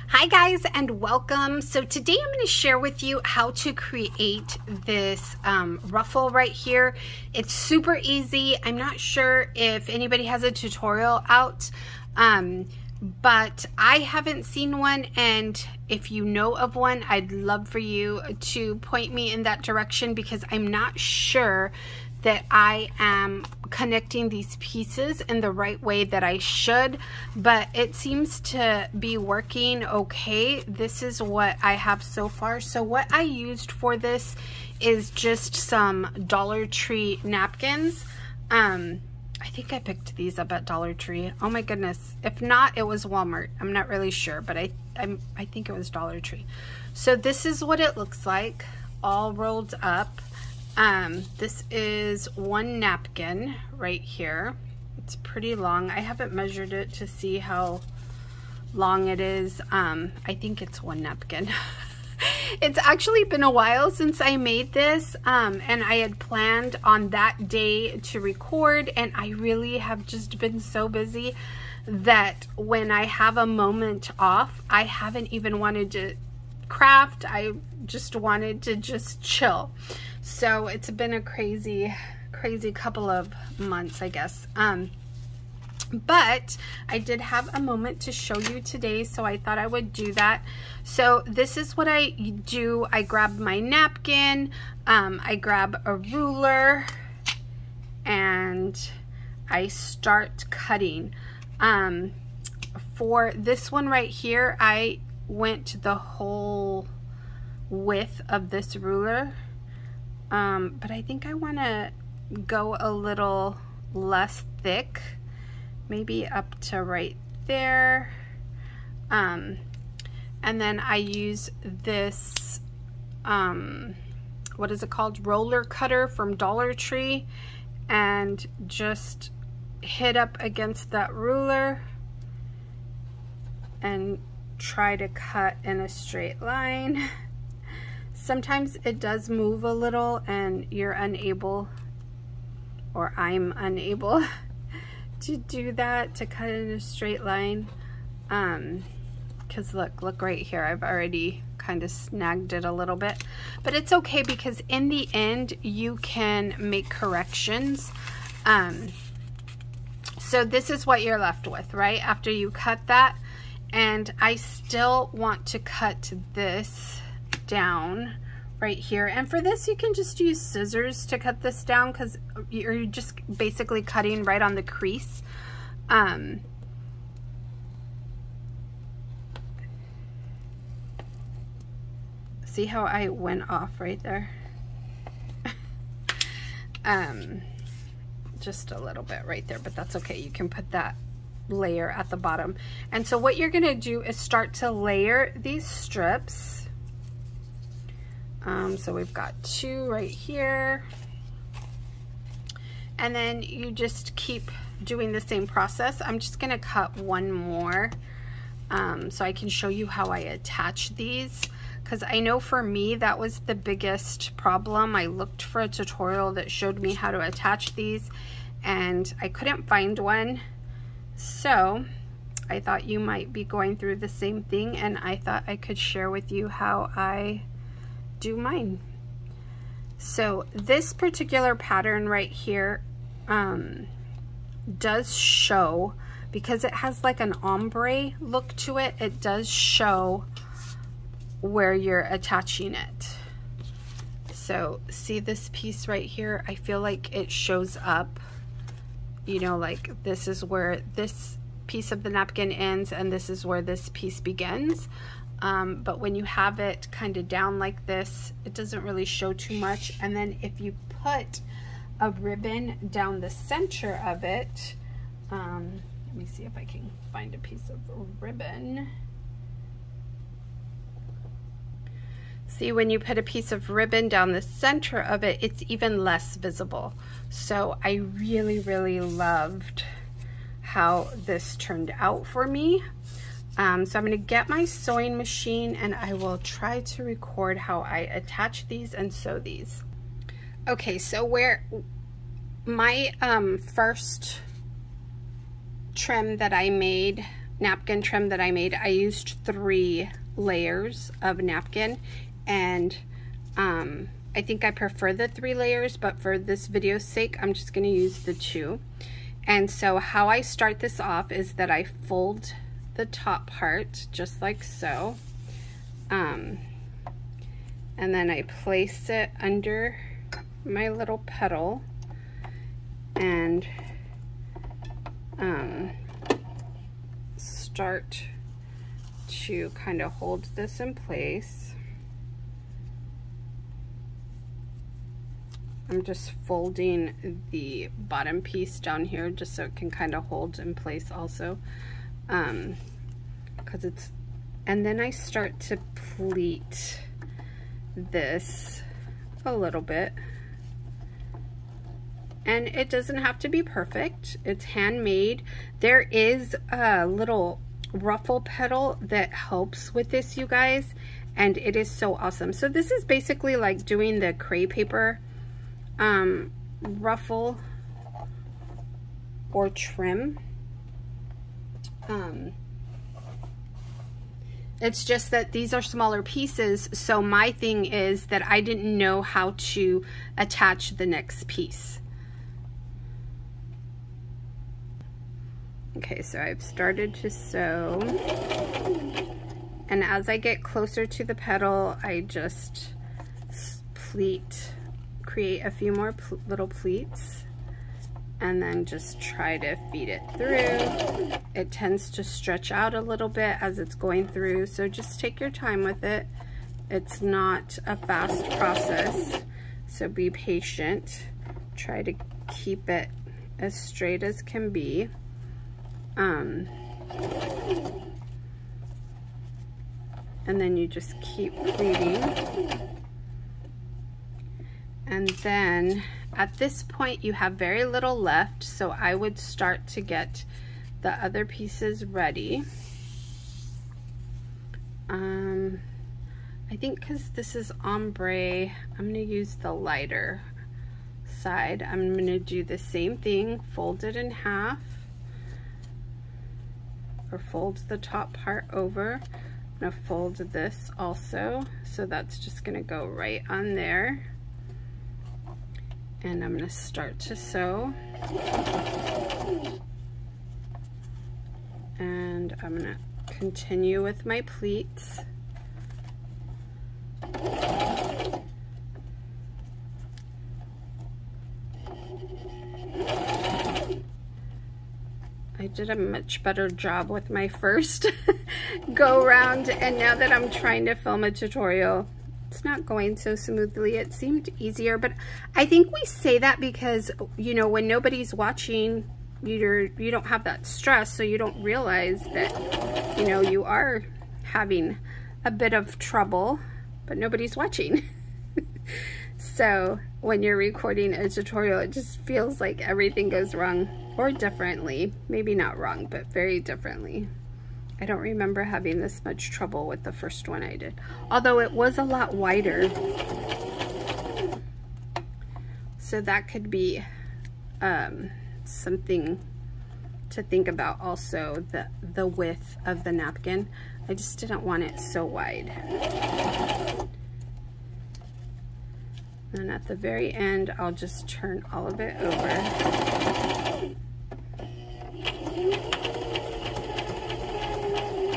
Hi guys and welcome. So today I'm going to share with you how to create this ruffle right here. It's super easy. I'm not sure if anybody has a tutorial out, but I haven't seen one, and if you know of one, I'd love for you to point me in that direction because I'm not sure that I am connecting these pieces in the right way that I should, but it seems to be working okay. This is what I have so far. So what I used for this is just some Dollar Tree napkins. I think I picked these up at Dollar Tree. Oh my goodness. If not, it was Walmart. I'm not really sure, but I think it was Dollar Tree. So this is what it looks like, all rolled up. This is one napkin right here. It's pretty long. I haven't measured it to see how long it is. I think it's one napkin. It's actually been a while since I made this, and I had planned on that day to record, and I really have just been so busy that when I have a moment off, I haven't even wanted to craft. I just wanted to just chill. So it's been a crazy couple of months, I guess. But I did have a moment to show you today, so I thought I would do that. So this is what I do. I grab my napkin, I grab a ruler, and I start cutting. For this one right here, I went the whole width of this ruler, but I think I want to go a little less thick, maybe up to right there. And then I use this what is it called, roller cutter from Dollar Tree, and just hit up against that ruler and try to cut in a straight line. Sometimes it does move a little and you're unable, or I'm unable to do that, to cut in a straight line. Because look right here, I've already kind of snagged it a little bit, but it's okay because in the end you can make corrections. So this is what you're left with right after you cut that. And I still want to cut this down right here. And for this, you can just use scissors to cut this down because you're just basically cutting right on the crease. See how I went off right there? Just a little bit right there, but that's okay. You can put that layer at the bottom. And so what you're gonna do is start to layer these strips. So we've got two right here, and then you just keep doing the same process. I'm just gonna cut one more so I can show you how I attach these, because I know for me that was the biggest problem. I looked for a tutorial that showed me how to attach these and I couldn't find one. So I thought you might be going through the same thing, and I thought I could share with you how I do mine. So this particular pattern right here does show, because it has like an ombre look to it, it does show where you're attaching it. So see this piece right here, I feel like it shows up, you know, like this is where this piece of the napkin ends and this is where this piece begins. But when you have it kind of down like this, it doesn't really show too much. And then if you put a ribbon down the center of it, let me see if I can find a piece of ribbon. See, when you put a piece of ribbon down the center of it, it's even less visible. So I really loved how this turned out for me. So I'm going to get my sewing machine and I will try to record how I attach these and sew these. Okay, so where my first trim that I made napkin trim that I made, I used 3 layers of napkin, and I think I prefer the 3 layers, but for this video's sake, I'm just going to use the 2. And so how I start this off is that I fold the top part just like so, and then I place it under my little petal and start to kind of hold this in place. I'm just folding the bottom piece down here just so it can kind of hold in place also, because it's, and then I start to pleat this a little bit. And it doesn't have to be perfect. It's handmade. There is a little ruffle petal that helps with this, you guys, and it is so awesome. So this is basically like doing the cray paper ruffle or trim. It's just that these are smaller pieces, so my thing is that I didn't know how to attach the next piece. Okay, so I've started to sew, and as I get closer to the petal, I just pleat, create a few more little pleats, and then just try to feed it through. It tends to stretch out a little bit as it's going through, so just take your time with it. It's not a fast process, so be patient. Try to keep it as straight as can be. And then you just keep pleating, and then at this point you have very little left, so I would start to get the other pieces ready. I think because this is ombre, I'm going to use the lighter side. I'm going to do the same thing, fold it in half, or fold the top part over. I'm going to fold this also, so that's just going to go right on there. And I'm going to start to sew. And I'm going to continue with my pleats. I did a much better job with my first go around, and now that I'm trying to film a tutorial, it's not going so smoothly. It seemed easier, but I think we say that because, you know, when nobody's watching, you don't have that stress, so you don't realize that, you know, you are having a bit of trouble, but nobody's watching. So when you're recording a tutorial, it just feels like everything goes wrong, or differently. Maybe not wrong, but very differently. I don't remember having this much trouble with the first one I did, although it was a lot wider. So that could be something to think about also, the width of the napkin. I just didn't want it so wide. And at the very end, I'll just turn all of it over.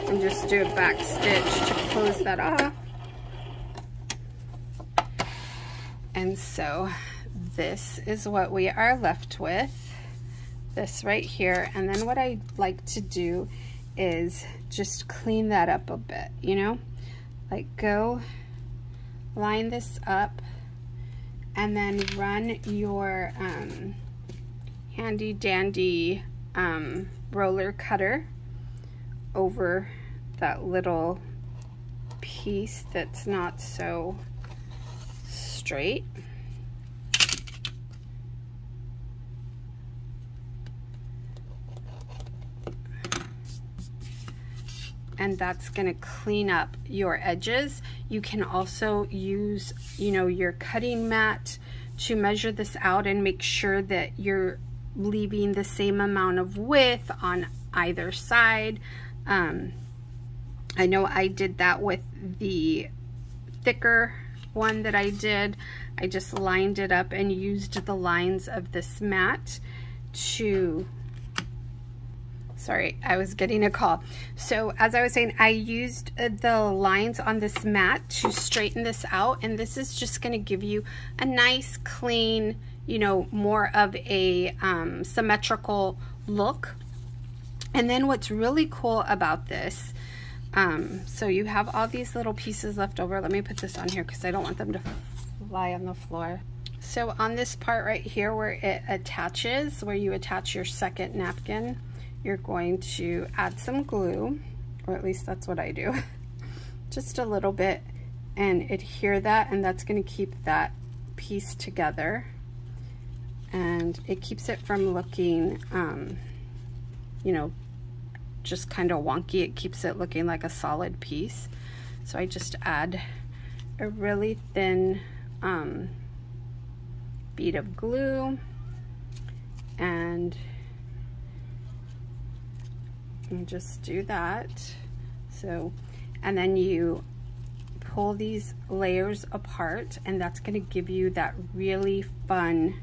And just do a back stitch to close that off. And so this is what we are left with, this right here. And then what I like to do is just clean that up a bit, you know, like go line this up, and then run your handy dandy roller cutter over that little piece that's not so straight. And that's going to clean up your edges. You can also use, you know, your cutting mat to measure this out and make sure that you're leaving the same amount of width on either side. I know I did that with the thicker one that I did. I just lined it up and used the lines of this mat to, sorry, I was getting a call. So as I was saying, I used the lines on this mat to straighten this out, and this is just going to give you a nice, clean, you know, more of a symmetrical look. And then what's really cool about this, so you have all these little pieces left over. Let me put this on here because I don't want them to fly on the floor. So on this part right here where it attaches, where you attach your second napkin, you're going to add some glue, or at least that's what I do. Just a little bit, and adhere that, and that's going to keep that piece together. And it keeps it from looking, you know, just kind of wonky. It keeps it looking like a solid piece. So I just add a really thin bead of glue, and just do that. So, and then you pull these layers apart, and that's going to give you that really fun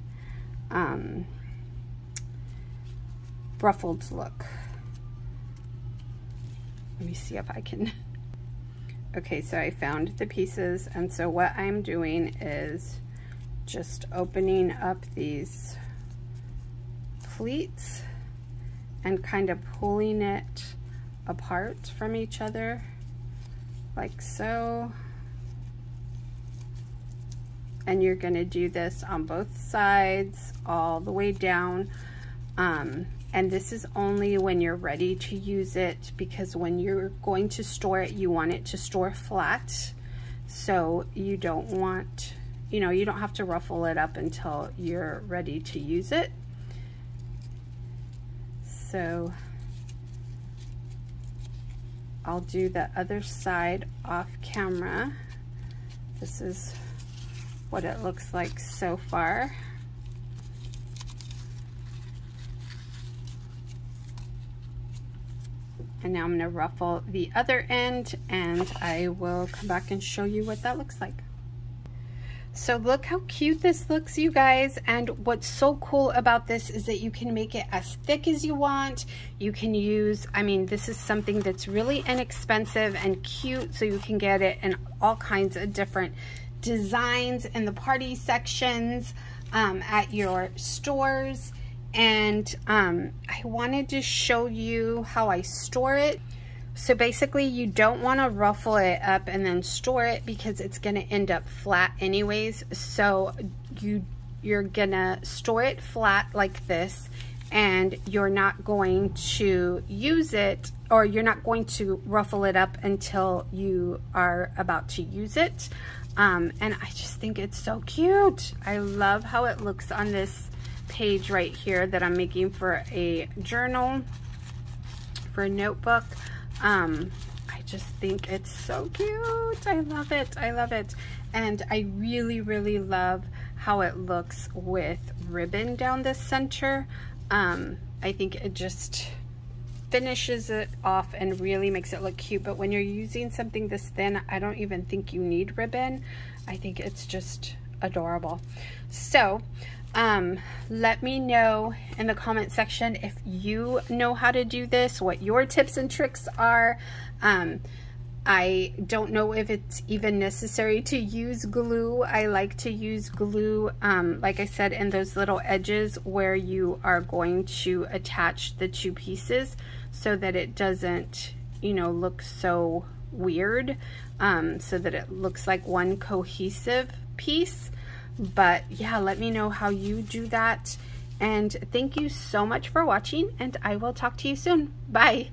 ruffled look. Let me see if I can. Okay, so I found the pieces, and so what I'm doing is just opening up these pleats and kind of pulling it apart from each other, like so. And you're going to do this on both sides all the way down. And this is only when you're ready to use it, because when you're going to store it, you want it to store flat. So you don't want, you know, you don't have to ruffle it up until you're ready to use it. So I'll do the other side off camera. This is what it looks like so far. And now I'm going to ruffle the other end, and I will come back and show you what that looks like. So look how cute this looks, you guys. And what's so cool about this is that you can make it as thick as you want. You can use, I mean, this is something that's really inexpensive and cute, so you can get it in all kinds of different designs in the party sections at your stores. And I wanted to show you how I store it. So basically you don't want to ruffle it up and then store it, because it's going to end up flat anyways. So you're gonna store it flat like this, and you're not going to use it, or you're not going to ruffle it up until you are about to use it. And I just think it's so cute. I love how it looks on this page right here that I'm making for a journal, for a notebook. I just think it's so cute. I love it. I love it. And I really, really love how it looks with ribbon down the center. I think it just finishes it off and really makes it look cute. But when you're using something this thin, I don't even think you need ribbon. I think it's just adorable. So let me know in the comment section if you know how to do this, what your tips and tricks are. I don't know if it's even necessary to use glue. I like to use glue, like I said, in those little edges where you are going to attach the two pieces, so that it doesn't, you know, look so weird, so that it looks like one cohesive piece. But yeah, let me know how you do that. And thank you so much for watching, and I will talk to you soon. Bye.